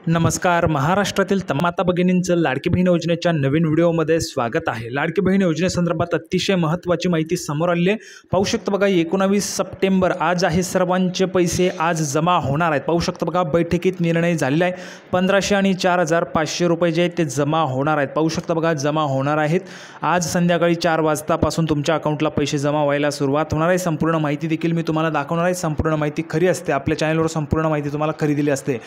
नमस्कार. महाराष्ट्रातील तमाम माता भगिनींचं लाडकी बहीण योजनेच्या नवीन व्हिडिओमध्ये स्वागत आहे. लाडकी बहीण योजनेसंदर्भात अतिशय महत्त्वाची माहिती समोर आली आहे. पाहू शकता बघा, 19 सप्टेंबर आज आहे. सर्वांचे पैसे आज जमा होणार आहेत. पाहू शकता बघा, बैठकीत निर्णय झालेला आहे. 1500 आणि 4500 रुपये जे आहेत ते जमा होणार आहेत. पाहू शकता बघा, जमा होणार आहेत. आज संध्याकाळी 4 वाजतापासून तुमच्या अकाउंटला पैसे जमा व्हायला सुरुवात होणार आहे. संपूर्ण माहिती देखील मी तुम्हाला दाखवणार आहे. संपूर्ण माहिती खरी असते. आपल्या चॅनलवर संपूर्ण माहिती तुम्हाला खरी दिली असते.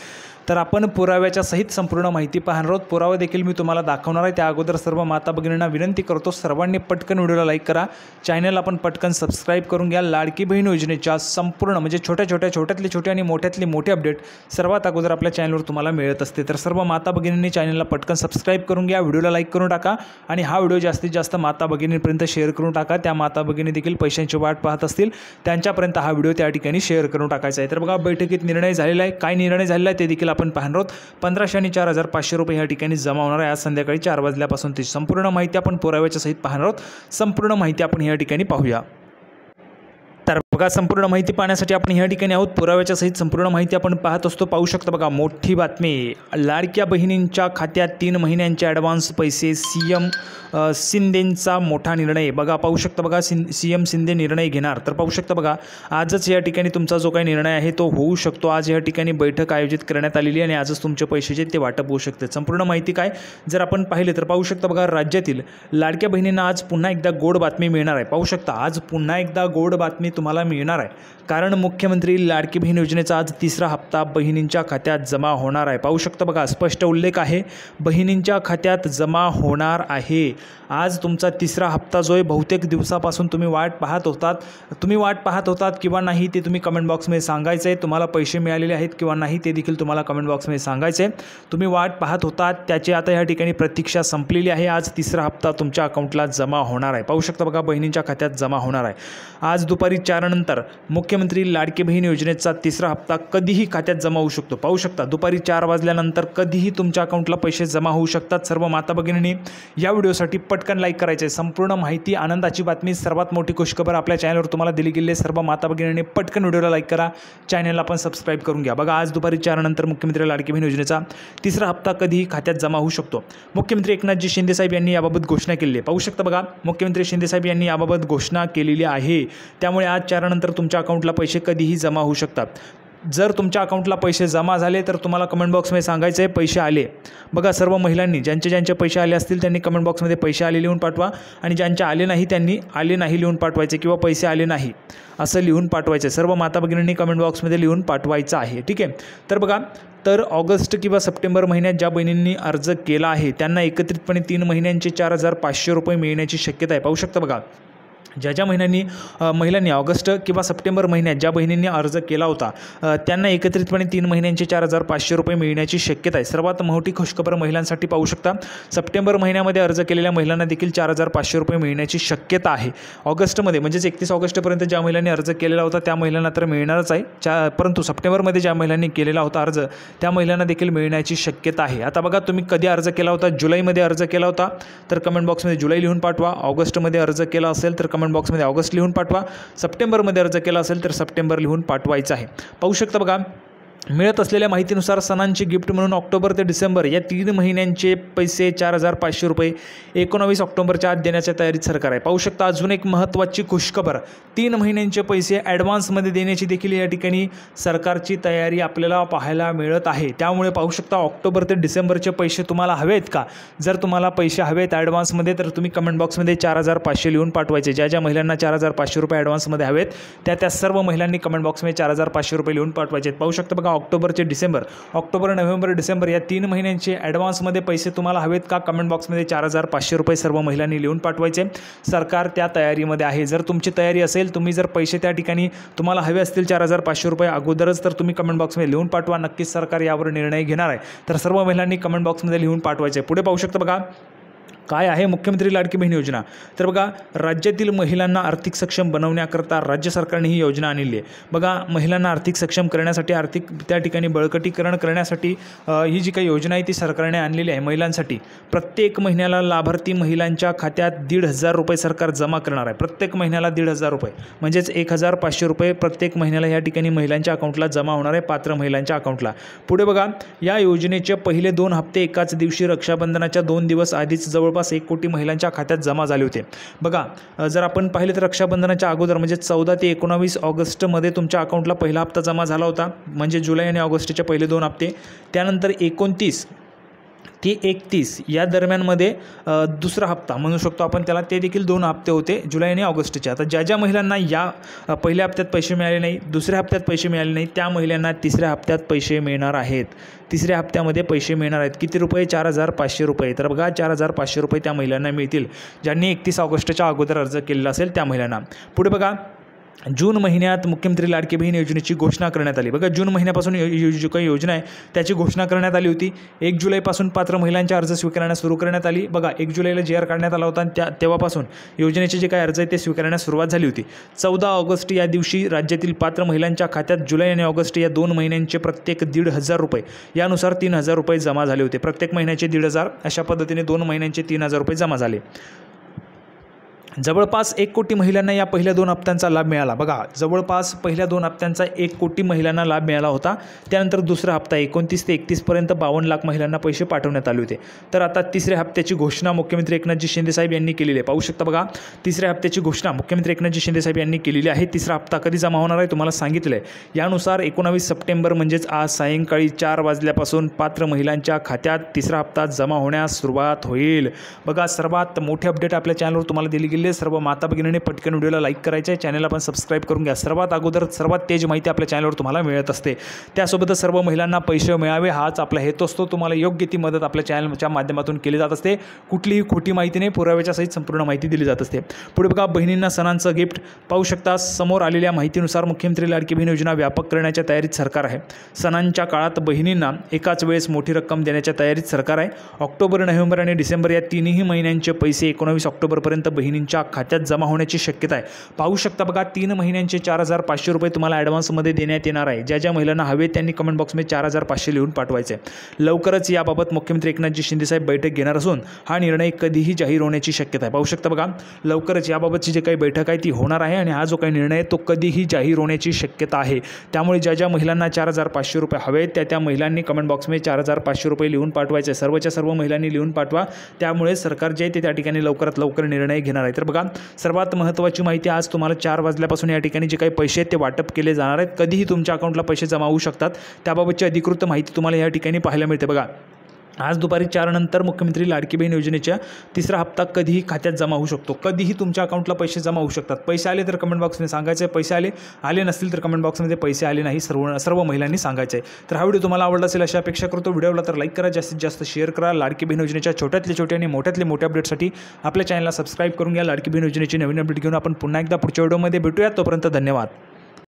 तर आपण पुराव्याच्या सहित संपूर्ण माहिती पाहणार आहोत. पुरावा देखील मी तुम्हाला दाखवणार आहे. त्या अगोदर सर्व माता भगिनींना विनंती करतो, सर्वांनी पटकन व्हिडिओला लाईक करा, चॅनल आपण पटकन सबस्क्राईब करून घ्या. लाडकी बहीण योजनेच्या संपूर्ण म्हणजे छोट्यातले छोटे आणि मोठ्यातले मोठे अपडेट सर्वात अगोदर आपल्या चॅनलवर तुम्हाला मिळत असते. तर सर्व माता भगिनींनी चॅनलला पटकन सबस्क्राईब करून घ्या, व्हिडिओला लाईक करून टाका आणि हा व्हिडिओ जास्तीत जास्त माता भगिनींपर्यंत शेअर करून टाका. त्या माता भगिनी देखील पैशांची वाट पाहत असतील, त्यांच्यापर्यंत हा व्हिडिओ त्या ठिकाणी शेअर करून टाकायचा आहे. तर बघा, बैठकीत निर्णय झालेला आहे. काय निर्णय झालेला आहे ते देखील आपण पाहणार आहोत. 1500 आणि 4500 रुपये या ठिकाणी जमा होणार आहे. आज संध्याकाळी 4 वाजल्यापासून ती संपूर्ण माहिती आपण पुराव्याच्या सहित पाहणार आहोत. संपूर्ण माहिती आपण या ठिकाणी पाहूया. तर बघा, संपूर्ण माहिती पाहण्यासाठी आपण या ठिकाणी आहोत. पुराव्याच्या सहित संपूर्ण माहिती आपण पाहत असतो. पाहू शकता बघा, मोठी बातमी. लाडक्या बहिणींच्या खात्यात 3 महिन्यांचे ॲडव्हान्स पैसे. सीएम शिंदेंचा मोठा निर्णय. बघा, पाहू शकता बघा, सीएम शिंदे निर्णय घेणार. तर पाहू शकता बघा, आजच या ठिकाणी तुमचा जो काही निर्णय आहे तो होऊ शकतो. आज या ठिकाणी बैठक आयोजित करण्यात आलेली आहे आणि आजच तुमचे पैसे जे ते वाटप होऊ शकते. संपूर्ण माहिती काय जर आपण पाहिले तर पाहू शकता बघा, राज्यातील लाडक्या बहिणींना आज पुन्हा एकदा गोड बातमी मिळणार आहे. पाहू शकता, आज पुन्हा एकदा गोड बातमी तुम्हाला मिळणार आहे. कारण मुख्यमंत्री लाडकी बहीण योजनेचा आज 3रा हप्ता बहिणींच्या खात्यात जमा होणार आहे. पाहू शकता बघा, स्पष्ट उल्लेख आहे, बहिणींच्या खात्यात जमा होणार आहे. आज तुमचा 3रा हप्ता जो आहे, बहुतेक दिवसापासून तुम्ही वाट पाहत होतात किंवा नाही ते तुम्ही कमेंट बॉक्समध्ये सांगायचं आहे. तुम्हाला पैसे मिळालेले आहेत किंवा नाही ते देखील तुम्हाला कमेंट बॉक्समध्ये सांगायचं आहे. तुम्ही वाट पाहत होतात त्याची आता या ठिकाणी प्रतीक्षा संपलेली आहे. आज 3रा हप्ता तुमच्या अकाउंटला जमा होणार आहे. पाहू शकता बघा, बहिणींच्या खात्यात जमा होणार आहे. आज दुपारी 4 नंतर मुख्यमंत्री लाडकी बहीण योजनेचा 3रा हप्ता कधीही खात्यात जमा होऊ शकतो. पाहू शकता, दुपारी 4 वाजल्यानंतर कधीही तुमच्या अकाउंटला पैसे जमा होऊ शकतात. सर्व माता भगिनींनी या व्हिडिओसाठी पटकन लाईक करायचे. संपूर्ण माहिती, आनंदाची बातमी, सर्वात मोठी खुशखबर आपल्या चॅनलवर तुम्हाला दिली गेली आहे. सर्व माता भगिनींनी पटकन व्हिडिओला लाईक करा, चॅनलला पण सबस्क्राईब करून घ्या. बघा, आज दुपारी 4 नंतर मुख्यमंत्री लाडकी बहीण योजनेचा 3रा हप्ता कधीही खात्यात जमा होऊ शकतो. मुख्यमंत्री एकनाथजी शिंदे साहेब यांनी याबाबत घोषणा केली आहे. पाहू शकता बघा, मुख्यमंत्री शिंदे साहेब यांनी याबाबत घोषणा केलेली आहे. त्यामुळे आज 4 नंतर तुमच्या अकाउंटला पैसे कधीही जमा होऊ शकतात. जर तुमच्या अकाउंटला पैसे जमा झाले तर तुम्हाला कमेंट बॉक्समध्ये सांगायचं आहे पैसे आले. बघा, सर्व महिलांनी ज्यांचे पैसे आले असतील त्यांनी कमेंट बॉक्समध्ये पैसे आले लिहून पाठवा आणि ज्यांचे आले नाही त्यांनी आले नाही लिहून पाठवायचे किंवा पैसे आले नाही असं लिहून पाठवायचं. सर्व माता भगिनींनी कमेंट बॉक्समध्ये लिहून पाठवायचं आहे. ठीक आहे. तर बघा, तर ऑगस्ट किंवा सप्टेंबर महिन्यात ज्या बहिणींनी अर्ज केला आहे त्यांना एकत्रितपणे 3 महिन्यांचे 4500 रुपये मिळण्याची शक्यता आहे. पाहू शकता बघा, ज्या महिलांनी ऑगस्ट किंवा सप्टेंबर महिन्यात ज्या बहिणींनी अर्ज केला होता त्यांना एकत्रितपणे 3 महिन्यांचे 4500 रुपये मिळण्याची शक्यता आहे. सर्वात मोठी खुशखबर महिलांसाठी. पाहू शकता, सप्टेंबर महिन्यामध्ये अर्ज केलेल्या महिलांना देखील 4500 रुपये मिळण्याची शक्यता आहे. ऑगस्टमध्ये म्हणजेच 31 ऑगस्टपर्यंत ज्या महिलांनी अर्ज केलेला होता त्या महिलांना तर मिळणारच आहे, परंतु सप्टेंबरमध्ये ज्या महिलांनी केलेला होता अर्ज त्या महिलांना देखील मिळण्याची शक्यता आहे. आता बघा, तुम्ही कधी अर्ज केला होता? जुलैमध्ये अर्ज केला होता तर कमेंट बॉक्समध्ये जुलै लिहून पाठवा. ऑगस्टमध्ये अर्ज केला असेल तर कमेंट बॉक्समध्ये ऑगस्ट लिहून पाठवा. सप्टेंबरमध्ये अर्ज केला असेल तर सप्टेंबर लिहून पाठवायचं आहे. पाहू शकता बघा, मिळत असलेल्या माहितीनुसार सणांची गिफ्ट म्हणून ऑक्टोबर ते डिसेंबर या 3 महिन्यांचे पैसे 4500 रुपये 19 ऑक्टोबरच्या आत देण्याच्या तयारीत सरकार आहे. पाहू शकता, अजून एक महत्त्वाची खुशखबर, 3 महिन्यांचे पैसे ॲडव्हान्समध्ये देण्याची देखील या ठिकाणी सरकारची तयारी आपल्याला पाहायला मिळत आहे. त्यामुळे पाहू शकता, ऑक्टोबर ते डिसेंबरचे पैसे तुम्हाला हवे आहेत का? जर तुम्हाला पैसे हवेत ॲडव्हान्समध्ये तर तुम्ही कमेंट बॉक्समध्ये 4500 लिहून पाठवायचे. ज्या महिलांना 4500 रुपये ॲडव्हान्समध्ये हवेत त्या सर्व महिलांनी कमेंट बॉक्समध्ये 4500 रुपये लिहून पाठवायचे. पाहू शकता बघा, ऑक्टोबर, नोव्हेंबर, डिसेंबर या 3 महिन्यांचे ॲडव्हान्समध्ये पैसे तुम्हाला हवेत का? कमेंट बॉक्समध्ये 4500 रुपये सर्व महिलांनी लिहून पाठवायचे. सरकार त्या तयारीमध्ये आहे. जर तुमची तयारी असेल, तुम्ही जर पैसे त्या ठिकाणी तुम्हाला हवे असतील 4500 रुपये अगोदरच, तर तुम्ही कमेंट बॉक्समध्ये लिहून पाठवा. नक्कीच सरकार यावर निर्णय घेणार आहे. तर सर्व महिलांनी कमेंट बॉक्समध्ये लिहून पाठवायचे. पुढे पाहू शकता बघा, काय आहे मुख्यमंत्री लाडकी बहीण योजना? तर बघा, राज्यातील महिलांना आर्थिक सक्षम बनवण्याकरता राज्य सरकारने ही योजना आणली आहे. बघा, महिलांना आर्थिक सक्षम करण्यासाठी, आर्थिक त्या ठिकाणी बळकटीकरण करण्यासाठी ही जी काही योजना आहे ती सरकारने आणलेली आहे. महिलांसाठी प्रत्येक महिन्याला लाभार्थी महिलांच्या खात्यात 1,500 रुपये सरकार जमा करणार आहे. प्रत्येक महिन्याला 1,500 रुपये म्हणजेच 1,500 रुपये प्रत्येक महिन्याला या ठिकाणी महिलांच्या अकाउंटला जमा होणार आहे, पात्र महिलांच्या अकाउंटला. पुढे बघा, या योजनेचे पहिले 2 हप्ते एकाच दिवशी रक्षाबंधनाच्या 2 दिवस आधीच जवळपास 1 कोटी महिलांच्या खात्यात जमा झाले होते. बघा, जर आपण पाहिले तर रक्षाबंधनाच्या अगोदर म्हणजे 14 ते 19 ऑगस्टमध्ये तुमच्या अकाउंटला पहिला हप्ता जमा झाला होता, म्हणजे जुलै आणि ऑगस्टचे पहिले 2 हप्ते. त्यानंतर 29 ते 31 या दरम्यानमध्ये दुसरा हप्ता म्हणू शकतो आपण त्याला, ते देखील 2 हप्ते होते जुलै आणि ऑगस्टचे. आता ज्या ज्या महिलांना या पहिल्या हप्त्यात पैसे मिळाले नाही, दुसऱ्या हप्त्यात पैसे मिळाले नाही, त्या महिलांना तिसऱ्या हप्त्यात पैसे मिळणार आहेत. तिसऱ्या हप्त्यामध्ये पैसे मिळणार आहेत. किती रुपये? 4,500 रुपये. तर बघा, 4,500 रुपये त्या महिलांना मिळतील ज्यांनी 31 ऑगस्टच्या अगोदर अर्ज केलेला असेल त्या महिलांना. पुढे बघा, जून महिन्यात मुख्यमंत्री लाडकी बहीण योजनेची घोषणा करण्यात आली. बघा, जून महिन्यापासून जी काही योजना आहे त्याची घोषणा करण्यात आली होती. 1 जुलैपासून पात्र महिलांचे अर्ज स्वीकारण्यास सुरू करण्यात आली. बघा, 1 जुलैला JR काढण्यात आला होता आणि तेव्हापासून योजनेचे जे काही अर्ज आहेत ते स्वीकारण्यास सुरुवात झाली होती. 14 ऑगस्ट या दिवशी राज्यातील पात्र महिलांच्या खात्यात जुलै आणि ऑगस्ट या 2 महिन्यांचे प्रत्येक 1,500 रुपये यानुसार 3,000 रुपये जमा झाले होते. प्रत्येक महिन्याचे 1,500, अशा पद्धतीने 2 महिन्यांचे 3,000 रुपये जमा झाले. जवळपास 1 कोटी महिलांना या पहिल्या 2 हप्त्यांचा लाभ मिळाला. बघा, जवळपास पहिल्या 2 हप्त्यांचा 1 कोटी महिलांना लाभ मिळाला होता. त्यानंतर दुसरा हप्ता 29 ते 31पर्यंत 52 लाख महिलांना पैसे पाठवण्यात आले होते. तर आता तिसऱ्या हप्त्याची घोषणा मुख्यमंत्री एकनाथजी शिंदेसाहेब यांनी केलेली आहे. पाहू शकता बघा, तिसऱ्या हप्त्याची घोषणा मुख्यमंत्री एकनाथजी शिंदेसाहेब यांनी केलेली आहे. तिसरा हप्ता कधी जमा होणार आहे तुम्हाला सांगितलं आहे. यानुसार 19 सप्टेंबर म्हणजेच आज सायंकाळी 4 वाजल्यापासून पात्र महिलांच्या खात्यात तिसरा हप्ता जमा होण्यास सुरुवात होईल. बघा, सर्वात मोठे अपडेट आपल्या चॅनलवर तुम्हाला दिली गेली. सर्व माता भगिनींनी पटकन व्हिडिओला लाईक करायचे आहे, चॅनलला पण सबस्क्राईब करून घ्या. सर्वात अगोदर सर्वात तेज माहिती आपल्या चॅनलवर तुम्हाला मिळत असते. त्यासोबतच सर्व महिलांना पैसे मिळावे हाच आपला हेतू असतो. तुम्हाला योग्य ती मदत आपल्या चॅनलच्या माध्यमातून केली जात असते. कुठलीही खोटी माहिती नाही, पुराव्याच्या सहित संपूर्ण माहिती दिली जात असते. पुढे बघा, बहिणींना सणांचं गिफ्ट. पाहू शकता, समोर आलेल्या माहितीनुसार मुख्यमंत्री लाडकी बहीण योजना व्यापक करण्याच्या तयारीत सरकार आहे. सणांच्या काळात बहिणींना एकाच वेळेस मोठी रक्कम देण्याच्या तयारीत सरकार आहे. ऑक्टोबर, नोव्हेंबर आणि डिसेंबर या 3ही महिन्यांचे पैसे 19 ऑक्टोबरपर्यंत बहिणींच्या खात्यात जमा होण्याची शक्यता आहे. पाहू शकता बघा, 3 महिन्यांचे 4,500 रुपये तुम्हाला ॲडव्हान्समध्ये देण्यात येणार आहे. ज्या महिलांना हवे त्यांनी कमेंट बॉक्समध्ये 4,500 लिहून पाठवायचे. लवकरच याबाबत मुख्यमंत्री एकनाथजी शिंदेसाहेब बैठक घेणार असून हा निर्णय कधीही जाहीर होण्याची शक्यता आहे. पाहू शकता बघा, लवकरच याबाबतची जी काही बैठक आहे ती होणार आहे आणि हा जो काही निर्णय आहे तो कधीही जाहीर होण्याची शक्यता आहे. त्यामुळे ज्या महिलांना 4,500 रुपये हवे त्या महिलांनी कमेंट बॉक्समध्ये 4,500 रुपये लिहून पाठवायचे. सर्वच्या सर्व महिलांनी लिहून पाठवा. त्यामुळे सरकार जे आहे ते त्या ठिकाणी लवकरात लवकर निर्णय घेणार आहे. तर बघा, सर्वात महत्त्वाची माहिती, आज तुम्हाला 4 वाजल्यापासून या ठिकाणी जे काही पैसे आहेत ते वाटप केले जाणार आहेत. कधीही तुमच्या अकाउंटला पैसे जमा होऊ शकतात. त्याबाबतची अधिकृत माहिती तुम्हाला या ठिकाणी पाहायला मिळते. बघा, आज दुपारी 4 नंतर मुख्यमंत्री लाडकी बहीण योजनेच्या तिसरा हप्ता कधीही खात्यात जमा होऊ शकतो. कधीही तुमच्या अकाउंटला पैसे जमा होऊ शकतात. पैसे आले तर कमेंट बॉक्समध्ये सांगायचं आहे, पैसे आले नसतील तर कमेंट बॉक्समध्ये पैसे आले नाही सर्व महिलांनी सांगायचं आहे. तर हा व्हिडिओ तुम्हाला आवडला असेल अशी अपेक्षा करतो. व्हिडिओला तर लाईक करा, जास्तीत जास्त शेअर करा. लाडकी बहीण योजनेच्या छोट्यातले छोटे आणि मोठ्यातले मोठ्या अपडेटसाठी आपल्या चॅनलला सबस्क्राईब करून घ्या. लाडकी बहीण योजनेची नवीन अपडेट घेऊन आपण पुन्हा एकदा पुढच्या व्हिडिओमध्ये भेटूया. तोपर्यंत धन्यवाद.